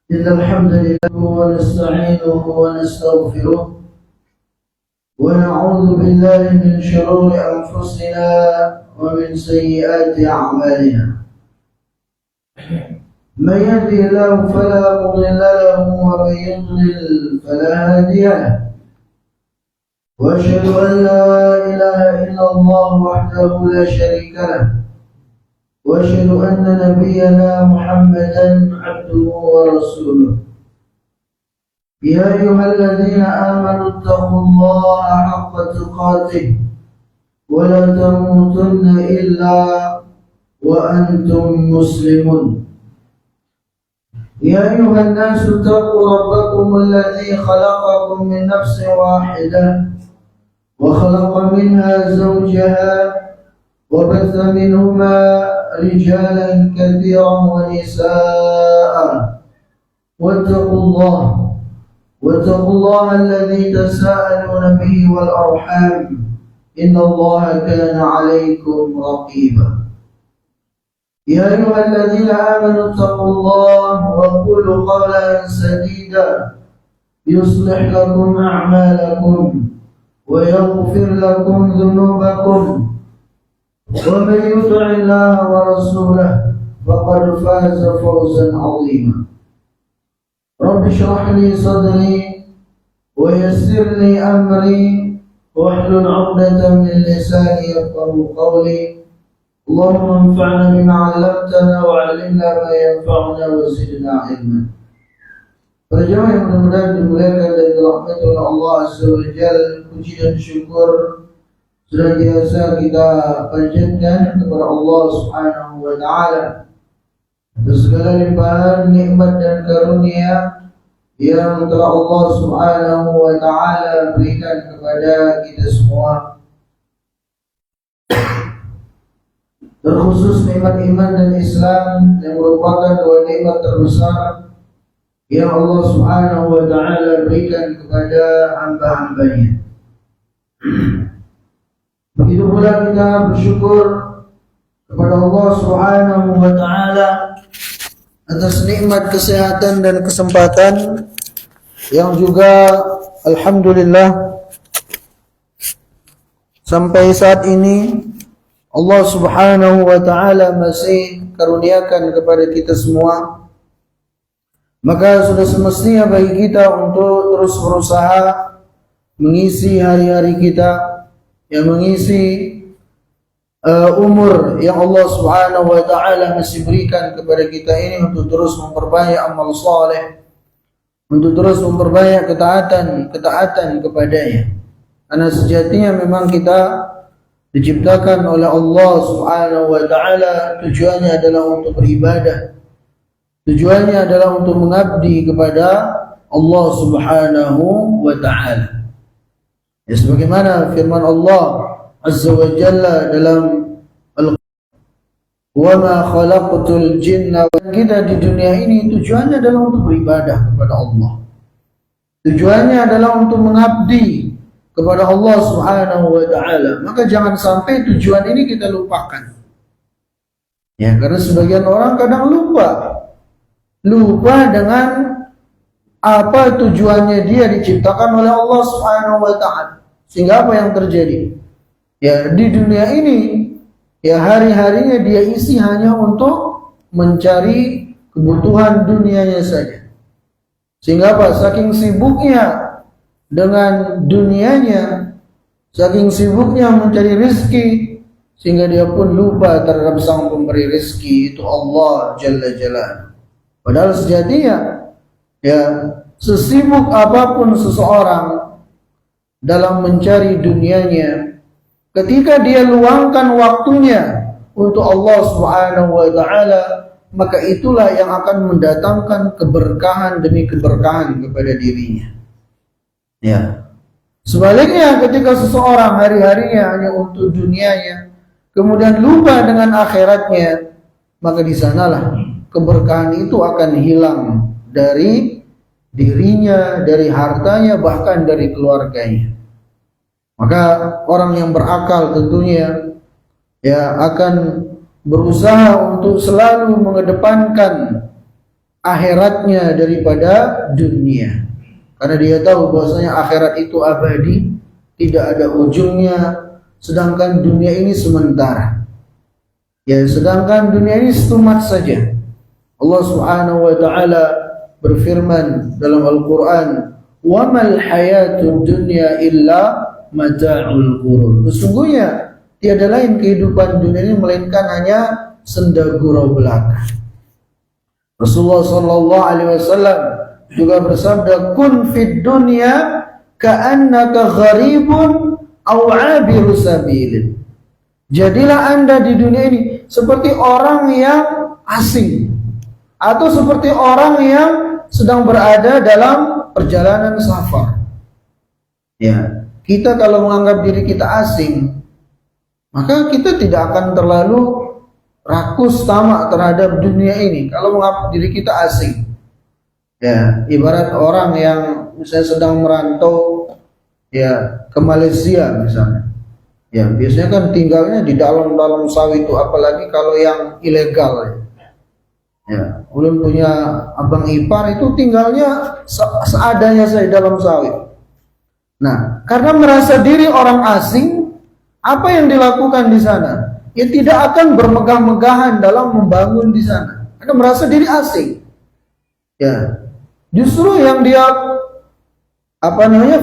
إن الحمد لله ونستعينه ونستغفره ونعوذ بالله من شرور أنفسنا ومن سيئات أعمالنا. من يهده الله فلا مضل له ومن يضلل فلا هادي له، وأشهد أن لا إله إلا الله وحده لا شريك له، وأشهد أن نبينا محمدا عبده ورسوله. يا أيها الذين آمنوا اتقوا الله حق تقاته ولا تموتن إلا وأنتم مسلمون. يا أيها الناس اتقوا ربكم الذي خلقكم من نفس واحدة وخلق منها زوجها وبث منهما رجالا كثيرا ونساء، واتقوا الله الذي تساءلون به والأرحام إن الله كان عليكم رقيبا. يا أيها الذين آمنوا اتقوا الله وقولوا قولا سديدا يصلح لكم أعمالكم ويغفر لكم ذنوبكم، ومن يطع الله ورسوله فقد فاز فوزا عظيما. رب اشرح لي صدري ويسر لي أمري واحلل عقدة من لساني يفقهوا قولي. اللهم انفعنا بما علمتنا وعلمنا ما ينفعنا وزدنا علما. Para jemaah yang mudah-mudahan dimuliakan dan dirahmati oleh Allah Azza wa Jalla, puji dan syukur senantiasa kita panjatkan kepada Allah Subhanahu wa Ta'ala atas segala limpahan nikmat dan karunia yang telah Allah Subhanahu wa Ta'ala berikan kepada kita semua, terkhusus nikmat iman dan Islam yang merupakan dua nikmat terbesar yang Allah Subhanahu wa Ta'ala berikan kepada hamba-hambanya. Begitu pula kita bersyukur kepada Allah Subhanahu wa Ta'ala atas nikmat kesehatan dan kesempatan yang juga alhamdulillah sampai saat ini Allah Subhanahu wa Ta'ala masih karuniakan kepada kita semua. Maka sudah semestinya bagi kita untuk terus berusaha mengisi hari-hari kita, yang mengisi umur yang Allah Subhanahu wa Ta'ala masih berikan kepada kita ini untuk terus memperbanyak amal saleh, untuk terus memperbanyak ketaatan kepadanya. Karena sejatinya memang kita diciptakan oleh Allah Subhanahu wa Ta'ala, tujuannya adalah untuk beribadah, tujuannya adalah untuk mengabdi kepada Allah Subhanahu wa Ta'ala. Ya, sebagaimana firman Allah Azza wa Jalla dalam wa ma khalaqtul jinna, kita di dunia ini tujuannya adalah untuk beribadah kepada Allah. Tujuannya adalah untuk mengabdi kepada Allah Subhanahu wa Ta'ala. Maka jangan sampai tujuan ini kita lupakan. Ya, karena sebagian orang kadang lupa dengan apa tujuannya dia diciptakan oleh Allah Subhanahu wa Ta'ala. Sehingga apa yang terjadi? Ya, di dunia ini ya hari-harinya dia isi hanya untuk mencari kebutuhan dunianya saja. Sehingga apa? Saking sibuknya dengan dunianya, saking sibuknya mencari rezeki, sehingga dia pun lupa terhadap sang pemberi rezeki, itu Allah Jalla Jalaluhu. Padahal sejatinya ya sesibuk apapun seseorang dalam mencari dunianya, ketika dia luangkan waktunya untuk Allah Subhanahu wa Ta'ala, maka itulah yang akan mendatangkan keberkahan demi keberkahan kepada dirinya. Ya. Sebaliknya ketika seseorang hari-harinya hanya untuk dunianya, kemudian lupa dengan akhiratnya, maka di sanalah keberkahan itu akan hilang dari dirinya, dari hartanya, bahkan dari keluarganya. Maka orang yang berakal tentunya ya akan berusaha untuk selalu mengedepankan akhiratnya daripada dunia. Karena dia tahu bahwasanya akhirat itu abadi, tidak ada ujungnya, sedangkan dunia ini sementara. Ya, sedangkan dunia ini setumat saja. Allah Subhanahu wa taala berfirman dalam Al-Qur'an, "Wa mal hayatud dunya illa mata'ul ghurur." Sesungguhnya tiada lain kehidupan dunia ini melainkan hanya senda gurau belaka. Rasulullah sallallahu alaihi wasallam juga bersabda, "Kun fid dunya ka'annaka gharibun aw 'abiru sabilin." Jadilah Anda di dunia ini seperti orang yang asing atau seperti orang yang sedang berada dalam perjalanan safar. Ya, kita kalau menganggap diri kita asing, maka kita tidak akan terlalu rakus tamak terhadap dunia ini kalau menganggap diri kita asing. Ya, ibarat orang yang misalnya sedang merantau ya ke Malaysia misalnya. Ya, biasanya kan tinggalnya di dalam sawit itu, apalagi kalau yang ilegal. Ya, ulun punya abang ipar itu tinggalnya seadanya saja dalam sawit. Nah, karena merasa diri orang asing, apa yang dilakukan di sana? Ya tidak akan bermegah-megahan dalam membangun di sana. Karena merasa diri asing. Ya, justru yang dia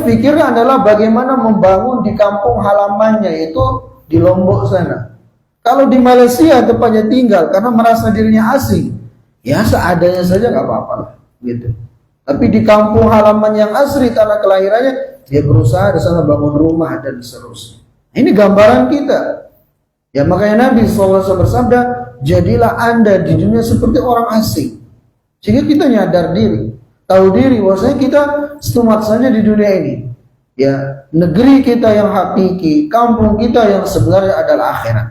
pikirkan adalah bagaimana membangun di kampung halamannya, yaitu di Lombok sana. Kalau di Malaysia tempatnya tinggal karena merasa dirinya asing, ya seadanya saja nggak apa-apa gitu. Tapi di kampung halaman yang asli tanah kelahirannya, dia berusaha di sana bangun rumah dan seterusnya. Ini gambaran kita. Ya, makanya Nabi SAW bersabda, jadilah Anda di dunia seperti orang asing. Sehingga kita nyadar diri, tahu diri bahwasanya kita setumat saja di dunia ini. Ya, negeri kita yang hakiki, kampung kita yang sebenarnya adalah akhirat.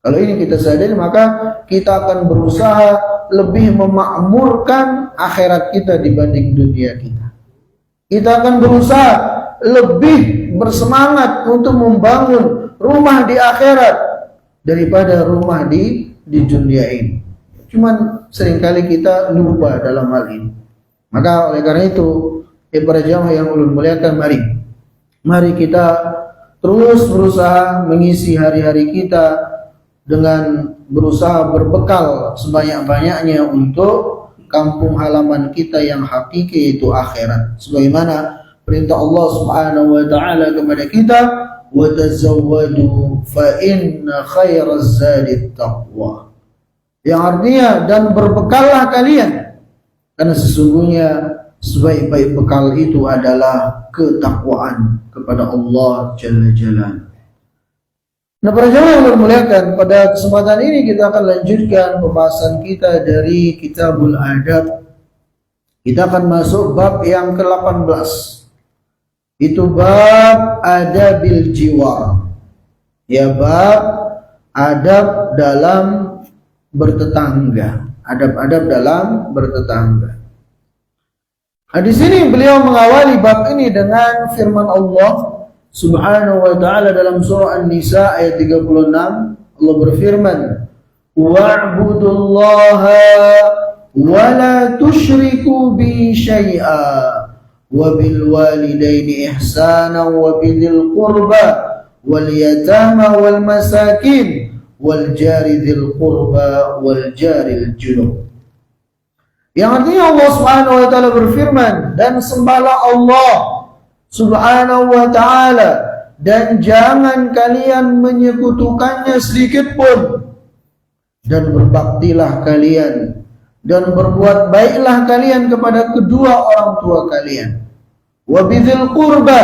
Kalau ini kita sadari, maka kita akan berusaha lebih memakmurkan akhirat kita dibanding dunia kita. Kita akan berusaha lebih bersemangat untuk membangun rumah di akhirat daripada rumah di dunia ini. Cuman seringkali kita lupa dalam hal ini. Maka oleh karena itu, para jamaah yang ulun muliakan, mari kita terus berusaha mengisi hari-hari kita dengan berusaha berbekal sebanyak-banyaknya untuk kampung halaman kita yang hakiki, yaitu akhirat. Sebagaimana perintah Allah Subhanahu wa taala kepada kita, wa tazawwadu fa inna khairaz zadi taqwa. Yang artinya, dan berbekallah kalian, karena sesungguhnya sebaik-baik bekal itu adalah ketakwaan kepada Allah Jalla Jalaluhu. Nah, para jamaah yang bermuliakan, pada kesempatan ini kita akan lanjutkan pembahasan kita dari Kitabul Adab. Kita akan masuk bab yang ke-18. Itu bab adabil jiwar. Ya, bab adab dalam bertetangga. Adab-adab dalam bertetangga. Nah, di sini beliau mengawali bab ini dengan firman Allah Subhanahu wa ta'ala dalam surah An-Nisa ayat 36. Allah berfirman, wa'budullaha wa la tusyriku bi syai'a wa bil walidaini ihsana wa bil qurba wal yatama wal masakin wal jari dzil qurba wal jaril junub. Yang artinya Allah Subhanahu wa ta'ala berfirman, dan sembahlah Allah Subhanahu wa ta'ala, dan jangan kalian menyekutukannya sedikit pun, dan berbaktilah kalian dan berbuat baiklah kalian kepada kedua orang tua kalian. Wa bidzil qurba,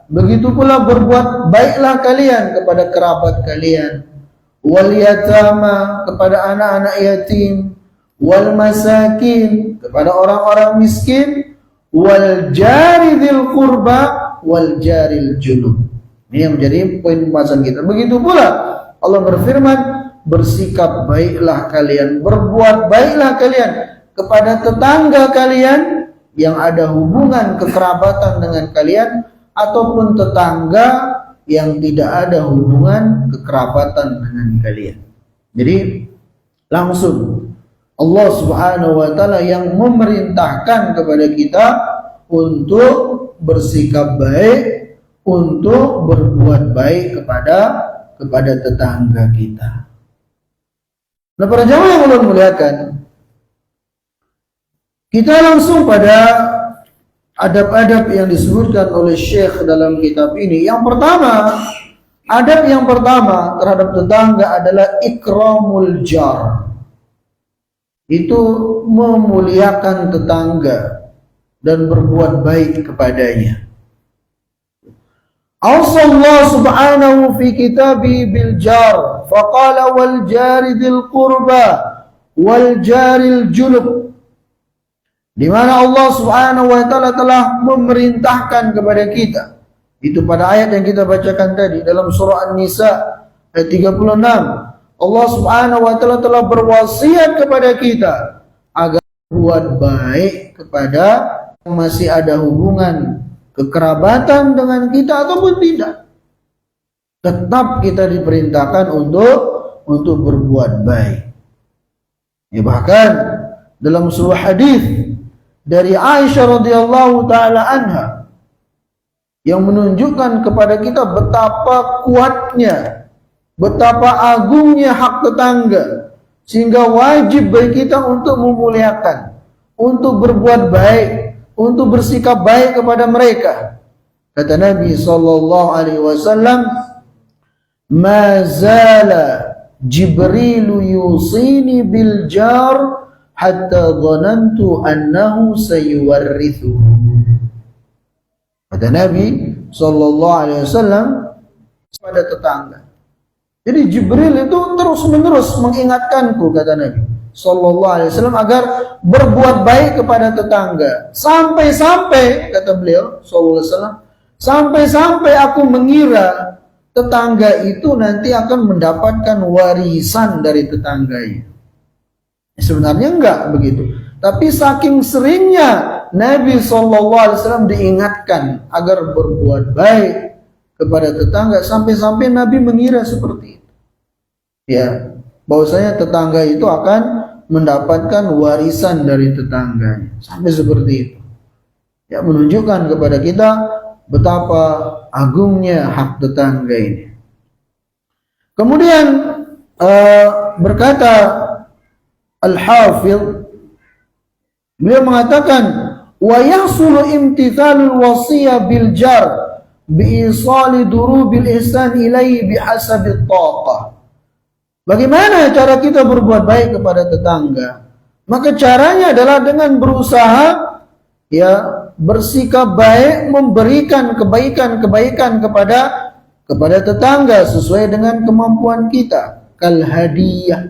begitu pula berbuat baiklah kalian kepada kerabat kalian. Wal yatama, kepada anak-anak yatim. Wal masakin, kepada orang-orang miskin. Wal jari dzil qurba wal jaril junub. Ini yang menjadi poin pembahasan kita. Begitu pula Allah berfirman, bersikap baiklah kalian, berbuat baiklah kalian kepada tetangga kalian yang ada hubungan kekerabatan dengan kalian, ataupun tetangga yang tidak ada hubungan kekerabatan dengan kalian. Jadi langsung Allah Subhanahu wa taala yang memerintahkan kepada kita untuk bersikap baik, untuk berbuat baik kepada tetangga kita. Nah, para jamaah yang Allah muliakan, kita langsung pada adab-adab yang disebutkan oleh Syekh dalam kitab ini. Yang pertama, adab yang pertama terhadap tetangga adalah ikramul jar. Itu memuliakan tetangga dan berbuat baik kepadanya. Allah subhanahu fi kitabi bil jar faqala wal jari dzil qurba wal jaril junub, di mana Allah Subhanahu wa taala telah memerintahkan kepada kita. Itu pada ayat yang kita bacakan tadi dalam surah An-Nisa ayat 36. Allah Subhanahu wa taala telah berwasiat kepada kita agar buat baik kepada yang masih ada hubungan kekerabatan dengan kita ataupun tidak. Tetap kita diperintahkan untuk berbuat baik. Ya, bahkan dalam sebuah hadis dari Aisyah radhiyallahu taala anha yang menunjukkan kepada kita betapa kuatnya, betapa agungnya hak tetangga, sehingga wajib bagi kita untuk memuliakan, untuk berbuat baik, untuk bersikap baik kepada mereka. Kata Nabi sallallahu alaihi wasallam, "Ma zala Jibril yusini bil jar hatta dhanantu annahu sayuwarrithu." Kata Nabi sallallahu alaihi wasallam pada tetangga. Jadi Jibril itu terus-menerus mengingatkanku, kata Nabi sallallahu alaihi wasallam, agar berbuat baik kepada tetangga. Sampai-sampai, kata beliau sallallahu alaihi wasallam, sampai-sampai aku mengira tetangga itu nanti akan mendapatkan warisan dari tetangganya. Sebenarnya enggak begitu, tapi saking seringnya Nabi SAW diingatkan agar berbuat baik kepada tetangga, sampai-sampai Nabi mengira seperti itu. Ya, bahwasanya tetangga itu akan mendapatkan warisan dari tetangganya, sampai seperti itu. Ya, menunjukkan kepada kita betapa agungnya hak tetangga ini. Kemudian berkata Al-Hafidh, beliau mengatakan, wa yahsulu imtithalul wasiyah bil jar bi isali durubil ihsan ilaihi bihasabi taqah. Bagaimana cara kita berbuat baik kepada tetangga? Maka caranya adalah dengan berusaha, ya, bersikap baik, memberikan kebaikan-kebaikan kepada tetangga sesuai dengan kemampuan kita. Kal hadiyah,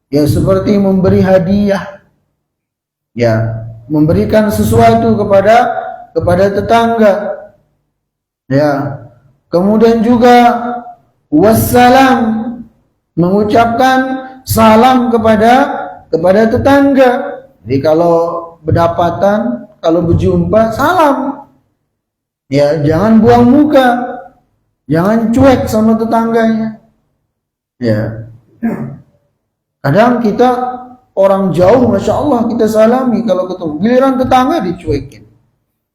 ya, seperti memberi hadiah, ya, memberikan sesuatu kepada tetangga, ya. Kemudian juga wassalam, mengucapkan salam kepada tetangga. Jadi kalau berdapatan, kalau berjumpa, salam. Ya, jangan buang muka, jangan cuek sama tetangganya. Ya. Kadang kita orang jauh, masya Allah, kita salami kalau ketemu. Giliran tetangga dicuekin.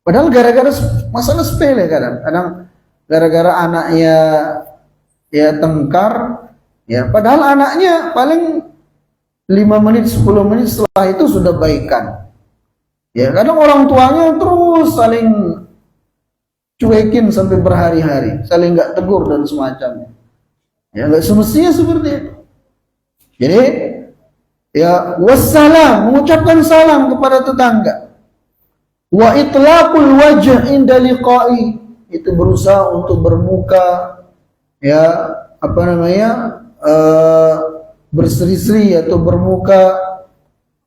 Padahal gara-gara masalah sepele kadang gara-gara anaknya ya tengkar, ya. Padahal anaknya paling 5 menit, 10 menit setelah itu sudah baikan. Ya, kadang orang tuanya terus saling cuekin sampai berhari-hari, saling nggak tegur dan semacamnya. Ya, nggak semestinya seperti itu. Jadi, ya, wassalam, mengucapkan salam kepada tetangga. Wa itlaqul wajh inda liqa'i, itu berusaha untuk bermuka, ya, apa namanya, berseri-seri atau bermuka,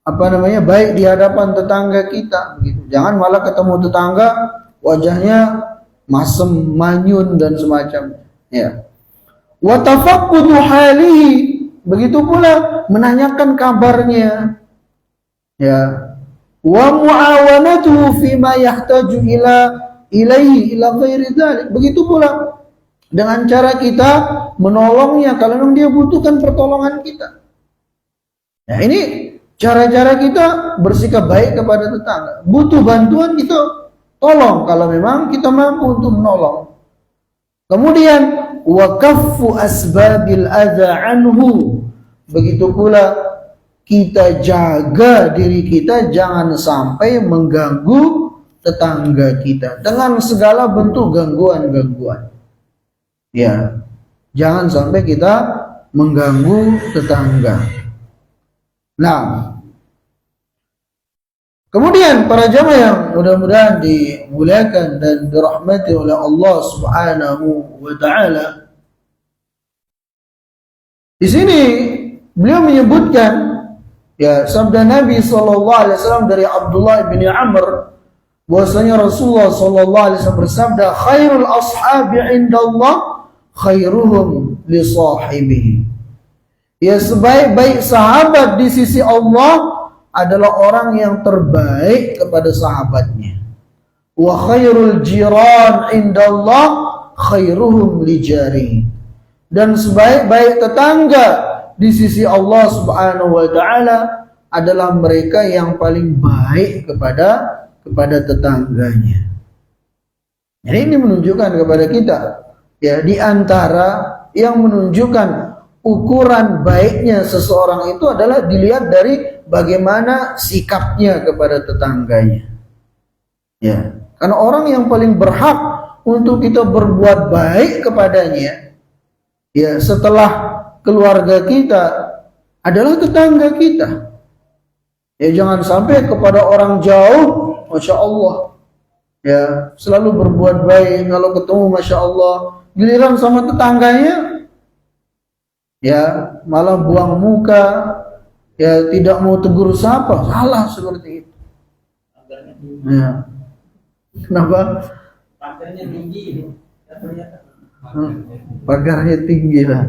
apa namanya, baik di hadapan tetangga kita, begitu. Jangan malah ketemu tetangga wajahnya masem, manyun dan semacamnya. Ya. Wa tafaqqudu halihi, begitu pula menanyakan kabarnya. Ya. Wa muawanatuhu fima yahtaju ilaihi ila ghairi dzalik. Begitu pula dengan cara kita menolongnya kalau memang dia butuhkan pertolongan kita. Nah, ini Cara-cara kita bersikap baik kepada tetangga. Butuh bantuan kita tolong kalau memang kita mampu untuk menolong. Kemudian wa kaffu asbabil adza anhu. Begitu pula kita jaga diri kita jangan sampai mengganggu tetangga kita dengan segala bentuk gangguan-gangguan. Ya, jangan sampai kita mengganggu tetangga. Nah, kemudian para jamaah yang mudah-mudahan dimuliakan dan dirahmati oleh Allah Subhanahu wa taala. Di sini beliau menyebutkan ya sabda Nabi sallallahu alaihi wasallam dari Abdullah bin Amr bahwasanya Rasulullah sallallahu alaihi wasallam bersabda, khairul ashabi indallah khairuhum li sahibihi. Ya, sebaik-baik sahabat di sisi Allah adalah orang yang terbaik kepada sahabatnya. Wa khairul jiran indallah khairuhum li jari. Dan sebaik-baik tetangga di sisi Allah Subhanahu wa taala adalah mereka yang paling baik kepada tetangganya. Jadi ini menunjukkan kepada kita ya, di antara yang menunjukkan ukuran baiknya seseorang itu adalah dilihat dari bagaimana sikapnya kepada tetangganya. Ya, karena orang yang paling berhak untuk kita berbuat baik kepadanya, ya setelah keluarga kita adalah tetangga kita. Ya jangan sampai kepada orang jauh, masya Allah, ya selalu berbuat baik kalau ketemu, masya Allah, giliran sama tetangganya ya malah buang muka, ya tidak mau tegur sapa, salah seperti itu. Ya. Kenapa? Pagarnya tinggi. Pagarnya tinggi lah.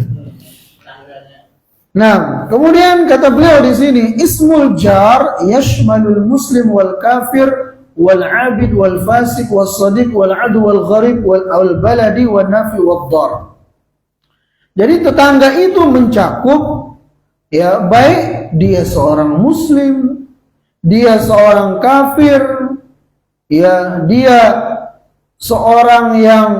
Nah, kemudian kata beliau di sini, ismul jar yashmalul muslim wal kafir wal abid wal fasik wal sadiq wal adu wal gharib wal baladi wal nafi wal dar. Jadi tetangga itu mencakup ya baik dia seorang muslim, dia seorang kafir, ya dia seorang yang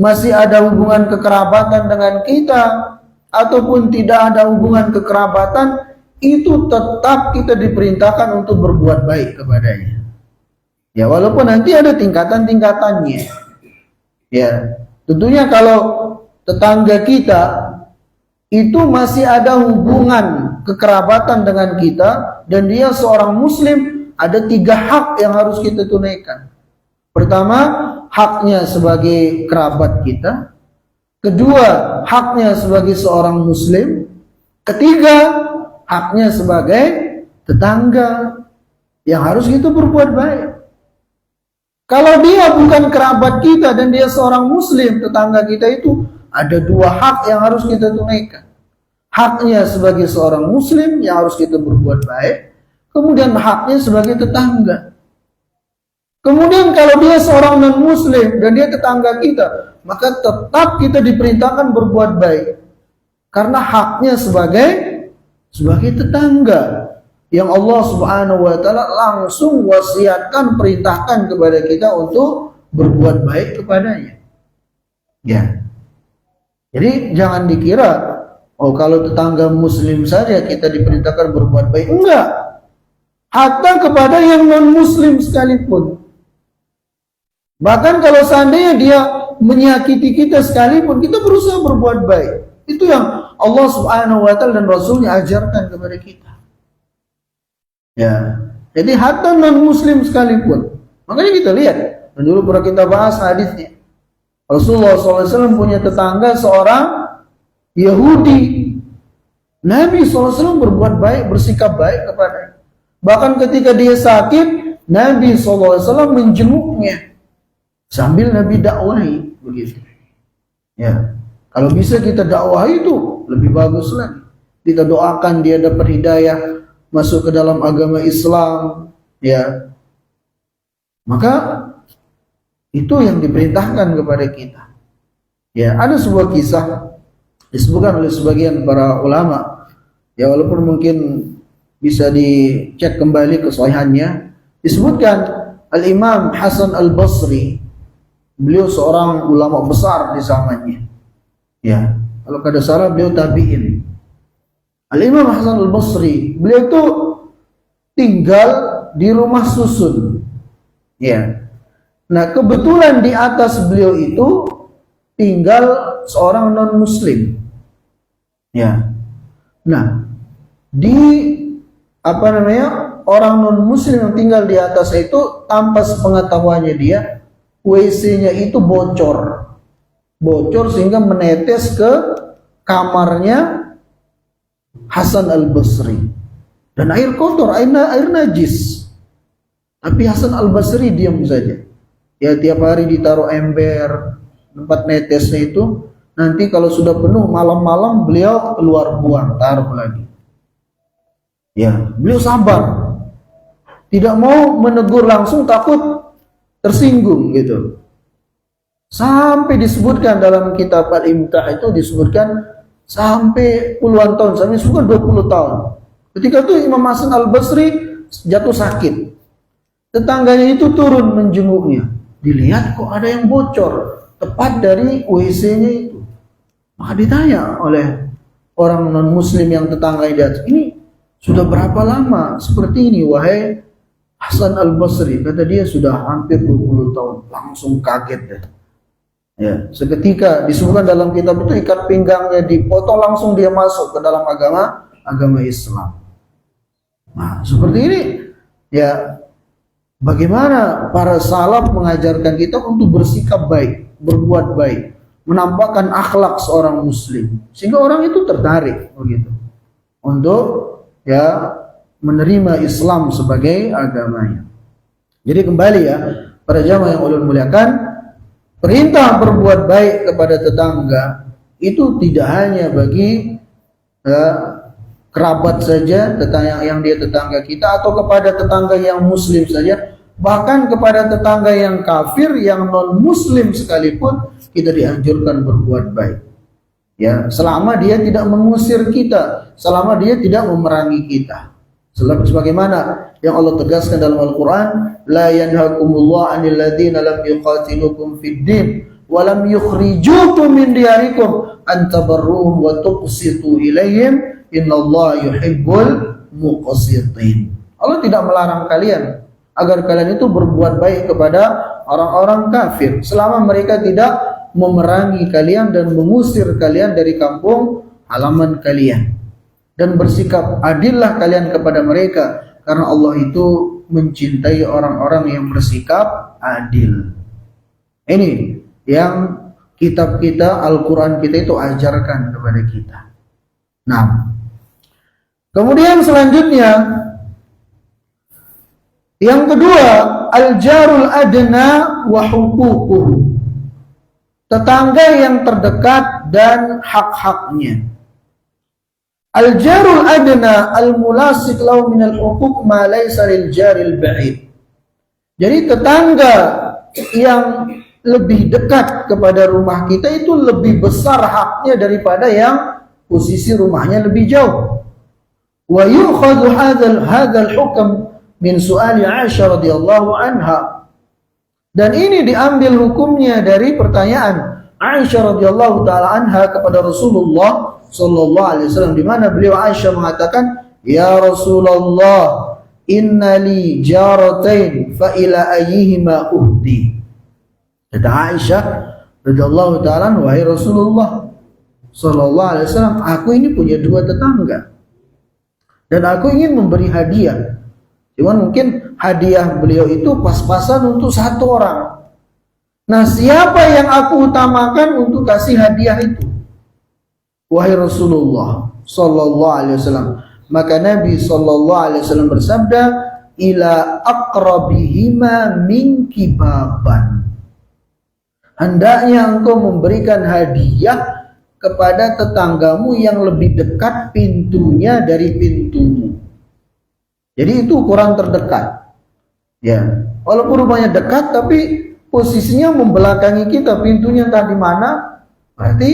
masih ada hubungan kekerabatan dengan kita ataupun tidak ada hubungan kekerabatan, itu tetap kita diperintahkan untuk berbuat baik kepadanya. Ya walaupun nanti ada tingkatan-tingkatannya. Ya, tentunya kalau tetangga kita itu masih ada hubungan kekerabatan dengan kita dan dia seorang muslim, ada 3 hak yang harus kita tunaikan. Pertama, haknya sebagai kerabat kita. Kedua, haknya sebagai seorang muslim. Ketiga, haknya sebagai tetangga yang harus kita berbuat baik. Kalau dia bukan kerabat kita dan dia seorang muslim, tetangga kita itu ada 2 hak yang harus kita tunaikan. Haknya sebagai seorang muslim yang harus kita berbuat baik. Kemudian haknya sebagai tetangga. Kemudian kalau dia seorang non-muslim dan dia tetangga kita, maka tetap kita diperintahkan berbuat baik. Karena haknya sebagai tetangga yang Allah Subhanahu wa taala langsung wasiatkan, perintahkan kepada kita untuk berbuat baik kepadanya. Ya. Jadi jangan dikira oh kalau tetangga muslim saja kita diperintahkan berbuat baik. Enggak. Hatta kepada yang non-muslim sekalipun. Bahkan kalau seandainya dia menyakiti kita sekalipun, kita berusaha berbuat baik. Itu yang Allah Subhanahu wa taala dan Rasulnya ajarkan kepada kita. Ya. Jadi hatta non-muslim sekalipun. Makanya kita lihat, dan dulu pernah kita bahas hadisnya. Rasulullah SAW punya tetangga seorang Yahudi. Nabi SAW berbuat baik, bersikap baik kepadanya. Bahkan ketika dia sakit, Nabi SAW menjenguknya sambil Nabi dakwahi begitu. Ya, kalau bisa kita dakwahi itu lebih bagus lagi. Kita doakan dia dapat hidayah masuk ke dalam agama Islam. Ya, maka itu yang diperintahkan kepada kita. Ya, ada sebuah kisah disebutkan oleh sebagian para ulama Ya walaupun mungkin bisa dicek kembali kesahihannya. Disebutkan Al-Imam Hasan Al-Basri, beliau seorang ulama besar di zamannya. Ya, kalau kada salah beliau tabi'in. Al-Imam Hasan Al-Basri, beliau itu tinggal di rumah susun. Ya. Nah, kebetulan di atas beliau itu tinggal seorang non-muslim. Ya. Nah, di orang non-muslim yang tinggal di atas itu, tanpa sepengetahuannya dia, WC-nya itu bocor sehingga menetes ke kamarnya Hasan Al-Basri, dan air kotor, air najis. Tapi Hasan Al-Basri diam saja. Ya, tiap hari ditaruh ember tempat netesnya itu, nanti kalau sudah penuh malam-malam beliau keluar buang, taruh lagi. Ya, beliau sabar, tidak mau menegur langsung, takut tersinggung gitu. Sampai disebutkan dalam kitab Al-Imtah itu, disebutkan sampai puluhan tahun, sampai disebutkan 20 tahun. Ketika itu Imam Hasan Al-Basri jatuh sakit. Tetangganya itu turun menjenguknya. Dilihat kok ada yang bocor tepat dari WC-nya itu. Maka ditanya oleh orang non-muslim yang tetangganya di atas, ini sudah berapa lama seperti ini wahai Hasan Al-Basri? Kata dia sudah hampir 20 tahun. Langsung kaget deh. Ya, seketika disebutkan dalam kitab itu ikat pinggangnya dipotong, langsung dia masuk ke dalam agama Islam. Nah, seperti ini ya, bagaimana para salaf mengajarkan kita untuk bersikap baik, berbuat baik, menampakkan akhlak seorang muslim, sehingga orang itu tertarik begitu untuk ya menerima Islam sebagai agamanya. Jadi kembali ya, para jamaah yang ulun muliakan, perintah berbuat baik kepada tetangga itu tidak hanya bagi kerabat saja, tetangga yang dia tetangga kita, atau kepada tetangga yang muslim saja, bahkan kepada tetangga yang kafir, yang non muslim sekalipun kita dianjurkan berbuat baik. Ya, selama dia tidak mengusir kita, selama dia tidak memerangi kita. Sebagaimana yang Allah tegaskan dalam Al-Quran, la yanhakumullah 'anil ladzina lam yuqatilukum fid din wa lam yukhrijukum min diyarikum an tabarruhum wa tuqsitu ilaihim innallaha yuhibbul muqsitin. Allah tidak melarang kalian agar kalian itu berbuat baik kepada orang-orang kafir selama mereka tidak memerangi kalian dan mengusir kalian dari kampung halaman kalian. Dan bersikap adillah kalian kepada mereka, karena Allah itu mencintai orang-orang yang bersikap adil. Ini yang kitab kita, Al-Quran kita itu ajarkan kepada kita. Nah, kemudian selanjutnya, yang kedua, al-jarul adna wa huququhu, tetangga yang terdekat dan hak-haknya. Al-jarul adna al-mulasik lahu minal huquq ma laysa lil jaril ba'id. Jadi tetangga yang lebih dekat kepada rumah kita itu lebih besar haknya daripada yang posisi rumahnya lebih jauh. Wa yu'khadhu hadzal hukm min su'ali Aisyah radhiyallahu anha. Dan ini diambil hukumnya dari pertanyaan Aisyah radhiyallahu taala anha kepada Rasulullah sallallahu alaihi wasallam, di mana beliau Aisyah mengatakan, "Ya Rasulullah, inna li jaratain fa ila ayyihima uhdi." Kata Aisyah radhiyallahu taala, "Wahai Rasulullah sallallahu alaihi wasallam, aku ini punya dua tetangga dan aku ingin memberi hadiah. Cuman mungkin hadiah beliau itu pas-pasan untuk satu orang. Nah, siapa yang aku utamakan untuk kasih hadiah itu?" Wahai Rasulullah sallallahu alaihi wasallam, maka Nabi sallallahu alaihi wasallam bersabda, ila aqrabihima minki baban. Hendaknya engkau memberikan hadiah kepada tetanggamu yang lebih dekat pintunya dari pintumu. Jadi itu ukuran terdekat. Ya, walaupun rumahnya dekat tapi posisinya membelakangi kita, pintunya entah di mana, berarti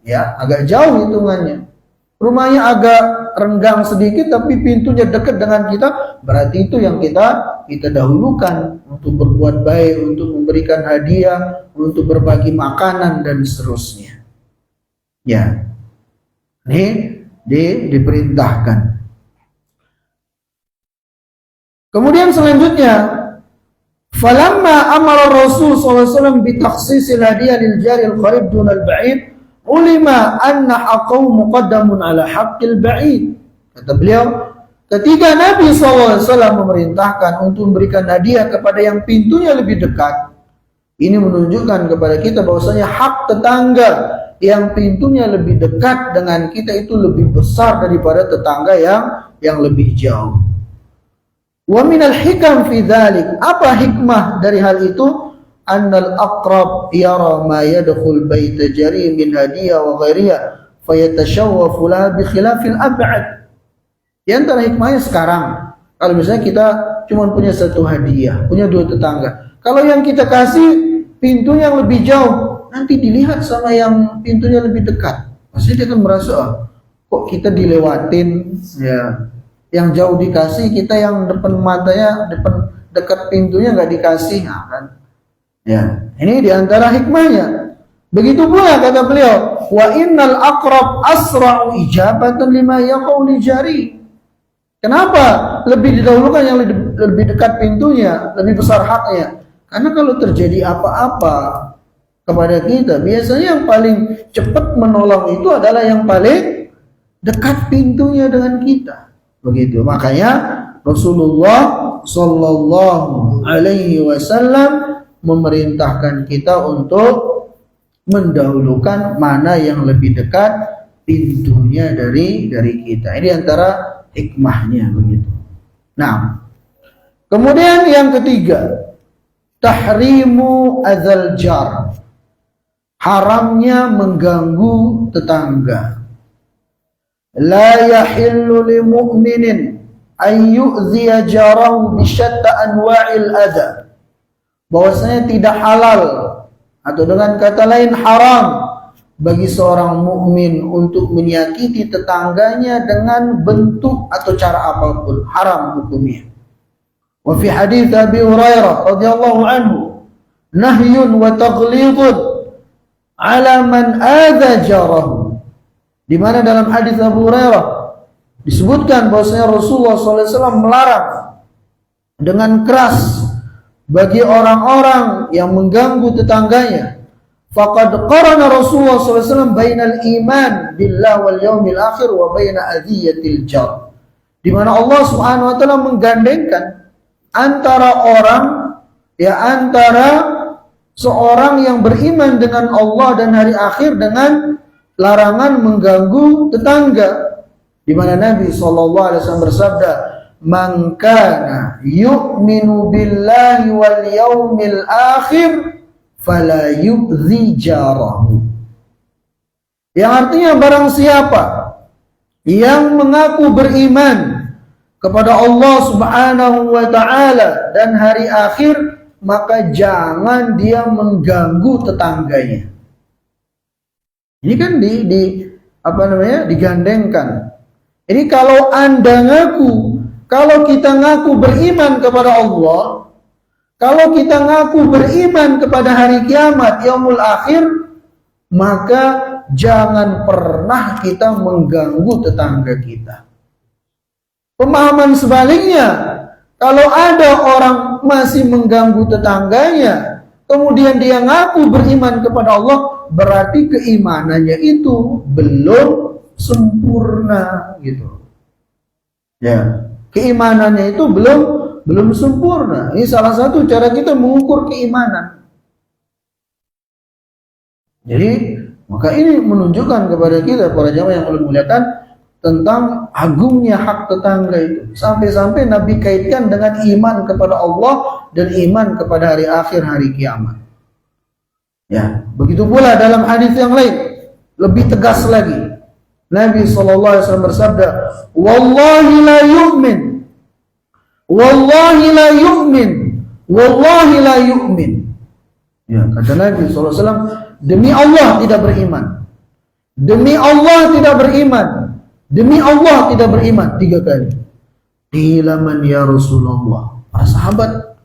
ya agak jauh hitungannya. Rumahnya agak renggang sedikit tapi pintunya dekat dengan kita, berarti itu yang kita dahulukan untuk berbuat baik, untuk memberikan hadiah, untuk berbagi makanan dan seterusnya. Ya, ini diperintahkan. Kemudian selanjutnya, falamma amara Rasul sallallahu alaihi wasallam bi takhsisil hadiah lil jari al qarib dun al ba'id, ulima anna haqqahu muqaddamun ala haqqil ba'id. Kata beliau, ketika Nabi sallallahu alaihi wasallam memerintahkan untuk memberikan hadiah kepada yang pintunya lebih dekat, ini menunjukkan kepada kita bahwasanya hak tetangga yang pintunya lebih dekat dengan kita itu lebih besar daripada tetangga yang lebih jauh. Wa minal hikam fi dzalik, apa hikmah dari hal itu? Annal aqrab yara ma yadkhul baita jari min hadiah wa ghairiha fayatashawwafu laha bi khilafil ab'ad. Di antara hikmahnya sekarang, kalau misalnya kita cuma punya satu hadiah, punya dua tetangga, kalau yang kita kasih pintunya yang lebih jauh, nanti dilihat sama yang pintunya lebih dekat, pasti dia akan merasa, kok kita dilewatin, ya. Yang jauh dikasih, kita yang depan matanya, dekat pintunya nggak dikasih, nah, kan? Ya, ini diantara hikmahnya. Begitu pula kata beliau, wa innal aqrab asra'u ijabatan lima yaqau li jari. Kenapa lebih didahulukan yang lebih dekat pintunya, lebih besar haknya? Karena kalau terjadi apa-apa kepada kita, biasanya yang paling cepat menolong itu adalah yang paling dekat pintunya dengan kita. Begitu, makanya Rasulullah Sallallahu Alaihi Wasallam memerintahkan kita untuk mendahulukan mana yang lebih dekat pintunya dari kita. Ini antara hikmahnya begitu. Nah, kemudian yang ketiga, tahrimu adzal jar, haramnya mengganggu tetangga. La yahillu li mu'minin an yu'ziya jarahu bi syatta anwa'il adha. Bahwasanya tidak halal atau dengan kata lain haram bagi seorang mukmin untuk menyakiti tetangganya dengan bentuk atau cara apapun, haram hukumnya. Wa fi hadits Abi Hurairah radhiyallahu anhu nahyun wa taghlidun ala man adha jarahu. Di mana dalam hadis Abu Hurairah disebutkan bahwasanya Rasulullah SAW melarang dengan keras bagi orang-orang yang mengganggu tetangganya. Faqad qarana Rasulullah SAW bainal iman billah wal yaumil akhir wa baina adhiyatil jar. Di mana Allah Subhanahu wa taala menggandengkan antara seorang yang beriman dengan Allah dan hari akhir dengan larangan mengganggu tetangga, di mana Nabi SAW bersabda, "Man kana yu'minu billahi wal yaumil akhir fala yu'zi jarahu." Yang artinya barang siapa yang mengaku beriman kepada Allah Subhanahu wa taala dan hari akhir, maka jangan dia mengganggu tetangganya. Ini kan digandengkan. Ini kalau Anda ngaku, kalau kita ngaku beriman kepada Allah, kalau kita ngaku beriman kepada hari kiamat, yaumul akhir, maka jangan pernah kita mengganggu tetangga kita. Pemahaman sebaliknya, kalau ada orang masih mengganggu tetangganya, kemudian dia ngaku beriman kepada Allah, berarti keimanannya itu belum sempurna gitu. Ya, keimanannya itu belum sempurna. Ini salah satu cara kita mengukur keimanan. Jadi, maka ini menunjukkan kepada kita para jamaah yang Allah muliakan tentang agungnya hak tetangga itu. Sampai-sampai Nabi kaitkan dengan iman kepada Allah dan iman kepada hari akhir, hari kiamat. Ya, begitu pula dalam hadis yang lain lebih tegas lagi. Nabi SAW bersabda, "Wallahi la yu'min, wallahi la yu'min, wallahi la yu'min." Ya, kata Nabi SAW, demi Allah tidak beriman, demi Allah tidak beriman, Demi Allah tidak beriman 3 kali. Qila man ya Rasulullah. Para sahabat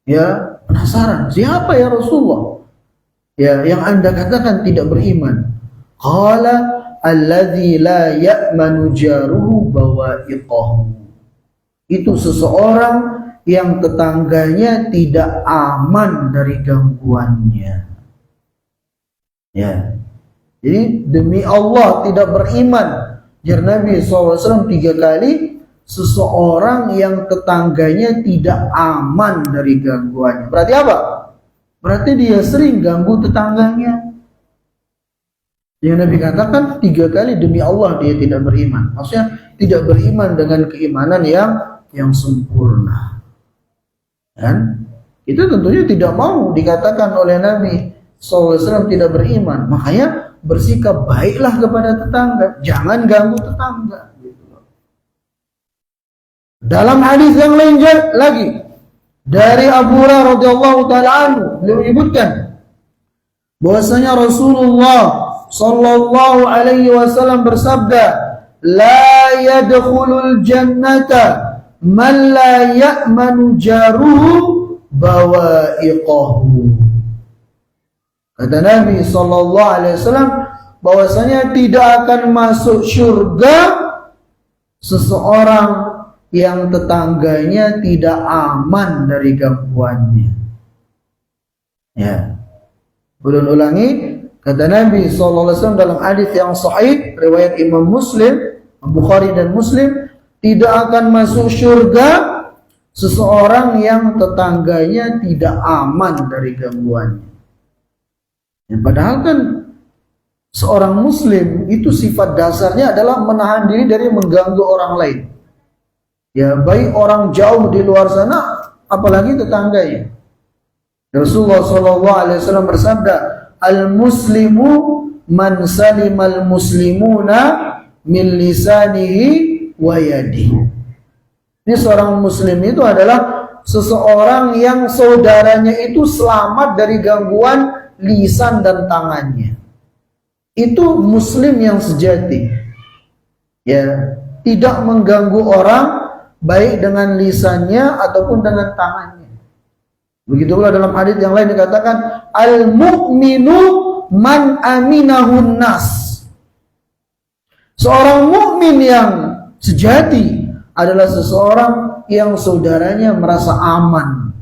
ya penasaran, siapa ya Rasulullah? Ya, yang Anda katakan tidak beriman. Qala alladzi la ya'manu jaruhu bawa'iqahu. Itu seseorang yang tetangganya tidak aman dari gangguannya. Ya. Jadi demi Allah tidak beriman. Jar Nabi SAW 3 kali, seseorang yang tetangganya tidak aman dari gangguannya. Berarti apa? Berarti dia sering ganggu tetangganya. Yang Nabi katakan 3 kali demi Allah dia tidak beriman. Maksudnya tidak beriman dengan keimanan yang sempurna. Dan itu tentunya tidak mau dikatakan oleh Nabi SAW tidak beriman. Makanya bersikap baiklah kepada tetangga, jangan ganggu tetangga. Dalam hadis yang lain lagi dari Abu Hurairah radhiyallahu taala anhu, beliau menyebutkan bahwasanya Rasulullah sallallahu alaihi wasallam bersabda, "La yadkhulul jannata man la ya'manu jaruhu bawa'iqahu." Kata Nabi sallallahu alaihi wasallam bahwasanya tidak akan masuk surga seseorang yang tetangganya tidak aman dari gangguannya. Ya. Ulun ulangi, kata Nabi sallallahu alaihi wasallam dalam hadis yang sahih riwayat Imam Muslim, Bukhari dan Muslim, tidak akan masuk surga seseorang yang tetangganya tidak aman dari gangguannya. Ya, padahal kan seorang muslim itu sifat dasarnya adalah menahan diri dari mengganggu orang lain. Ya, baik orang jauh di luar sana, apalagi tetangganya. Rasulullah SAW bersabda, "Al-muslimu man salimal muslimuna min lisanihi wa yadihi." Ini seorang muslim itu adalah seseorang yang saudaranya itu selamat dari gangguan lisan dan tangannya. Itu muslim yang sejati. Ya, tidak mengganggu orang baik dengan lisannya ataupun dengan tangannya. Begitu pula dalam hadis yang lain dikatakan, al-mu'minu man aminahun nas. Seorang mukmin yang sejati adalah seseorang yang saudaranya merasa aman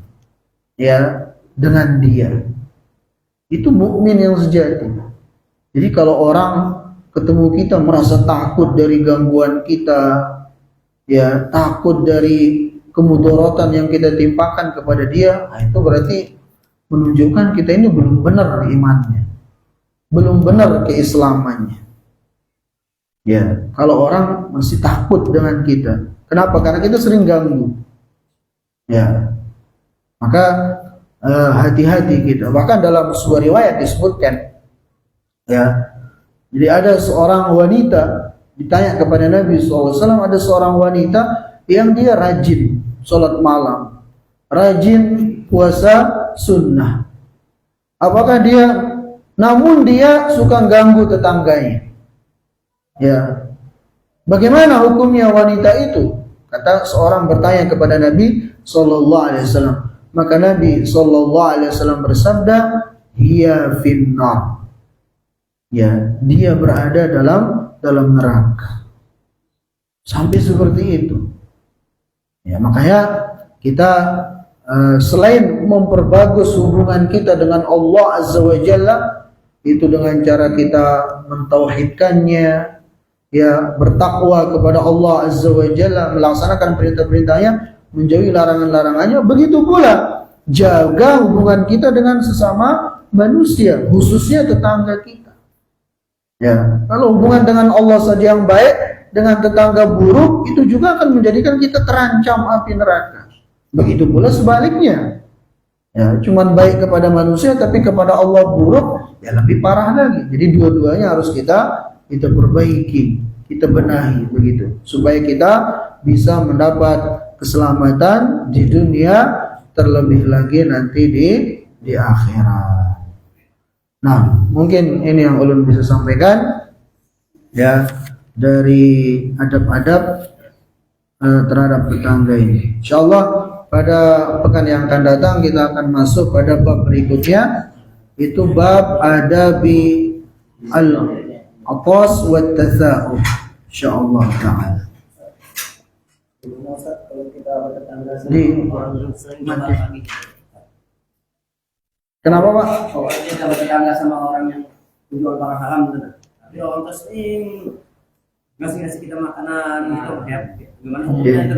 ya dengan dia. Itu mukmin yang sejati. Jadi kalau orang ketemu kita merasa takut dari gangguan kita, ya takut dari kemudorotan yang kita timpakan kepada dia, nah itu berarti menunjukkan kita ini belum benar imannya, belum benar keislamannya. Ya, kalau orang masih takut dengan kita, kenapa? Karena kita sering ganggu. Ya, maka hati-hati kita. Bahkan dalam sebuah riwayat disebutkan, ya, jadi ada seorang wanita ditanya kepada Nabi SAW, ada seorang wanita yang dia rajin sholat malam, rajin puasa sunnah. Apakah dia, namun dia suka ganggu tetangganya. Ya, bagaimana hukumnya wanita itu? Kata seorang bertanya kepada Nabi SAW. Maka Nabi SAW bersabda, "Hiya finnar." Ya, dia berada dalam neraka. Sampai seperti itu. Ya, makanya kita selain memperbagus hubungan kita dengan Allah Azza wa Jalla, itu dengan cara kita mentauhidkannya, ya, bertakwa kepada Allah Azza wa Jalla, melaksanakan perintah-perintahnya, menjauhi larangan-larangannya. Begitu pula jaga hubungan kita dengan sesama manusia, khususnya tetangga kita. Ya, kalau hubungan dengan Allah saja yang baik, dengan tetangga buruk, itu juga akan menjadikan kita terancam api neraka. Begitu pula sebaliknya. Ya, cuman baik kepada manusia tapi kepada Allah buruk, ya lebih parah lagi. Jadi dua-duanya harus kita perbaiki, kita benahi begitu, supaya kita bisa mendapat keselamatan di dunia, terlebih lagi nanti di akhirat. Nah, mungkin ini yang ulun bisa sampaikan. Ya, dari adab-adab terhadap tetangga ini. Insyaallah pada pekan yang akan datang kita akan masuk pada bab berikutnya, itu bab adabi al-atas wa tatha'ub. Insyaallah taala. Kenapa Pak? Kalau kita bertetangga sama orang yang menjual barang haram gitu. Tapi orang muslim ngasih kita makanan gitu ya. Gimana hukumnya itu?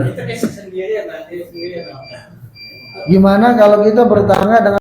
Gimana kalau kita bertetangga dengan